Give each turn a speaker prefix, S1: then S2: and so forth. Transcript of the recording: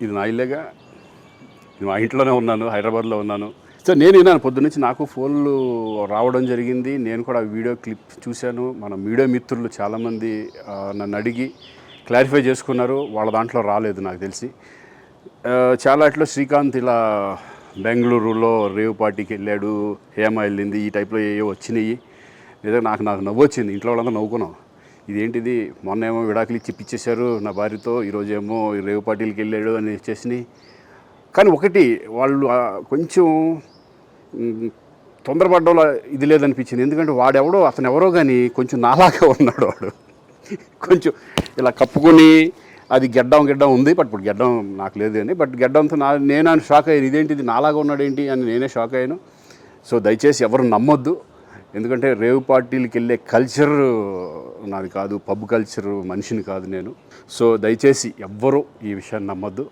S1: ఇది నా ఇల్లేగా, మా ఇంట్లోనే ఉన్నాను, హైదరాబాద్లో ఉన్నాను. సో నేను విన్నాను పొద్దున్నుంచి, నాకు ఫోన్లు రావడం జరిగింది. నేను కూడా వీడియో క్లిప్ చూశాను. మన మీడియా మిత్రులు చాలామంది నన్ను అడిగి క్లారిఫై చేసుకున్నారు. వాళ్ళ దాంట్లో రాలేదు నాకు తెలిసి. చాలా ఇట్లా శ్రీకాంత్ ఇలా బెంగళూరులో రేవ్ పార్టీకి వెళ్ళాడు, హేమ వెళ్ళింది, ఈ టైప్లో ఏవో వచ్చినాయి. నిజంగా నాకు నవ్వు వచ్చింది. ఇంట్లో వాళ్ళంతా నవ్వుకున్నాం. ఇదేంటిది, మొన్న ఏమో విడాకులు ఇచ్చి పిచ్చేశారు నా భార్యతో, ఈరోజేమో రేవ్ పార్టీలకి వెళ్ళాడు అని వచ్చేసినాయి. కానీ ఒకటి వాళ్ళు కొంచెం తొందరపడ్డంలో ఇది లేదనిపించింది. ఎందుకంటే వాడెవడో, అతను ఎవరో కానీ కొంచెం నాలాగా ఉన్నాడు. వాడు కొంచెం ఇలా కప్పుకొని, అది గెడ్డం ఉంది, బట్ ఇప్పుడు గెడ్డం నాకు లేదు అని, బట్ గెడ్డంతో నేను షాక్ అయ్యాను. ఇదేంటిది నాలాగా ఉన్నాడు ఏంటి అని నేనే షాక్ అయ్యాను. సో దయచేసి ఎవరు నమ్మొద్దు. ఎందుకంటే రేవ్ పార్టీలకి వెళ్ళే కల్చర్ నాది కాదు, పబ్ కల్చర్ మనిషిని కాదు నేను. సో దయచేసి ఎవ్వరూ ఈ విషయాన్ని నమ్మొద్దు.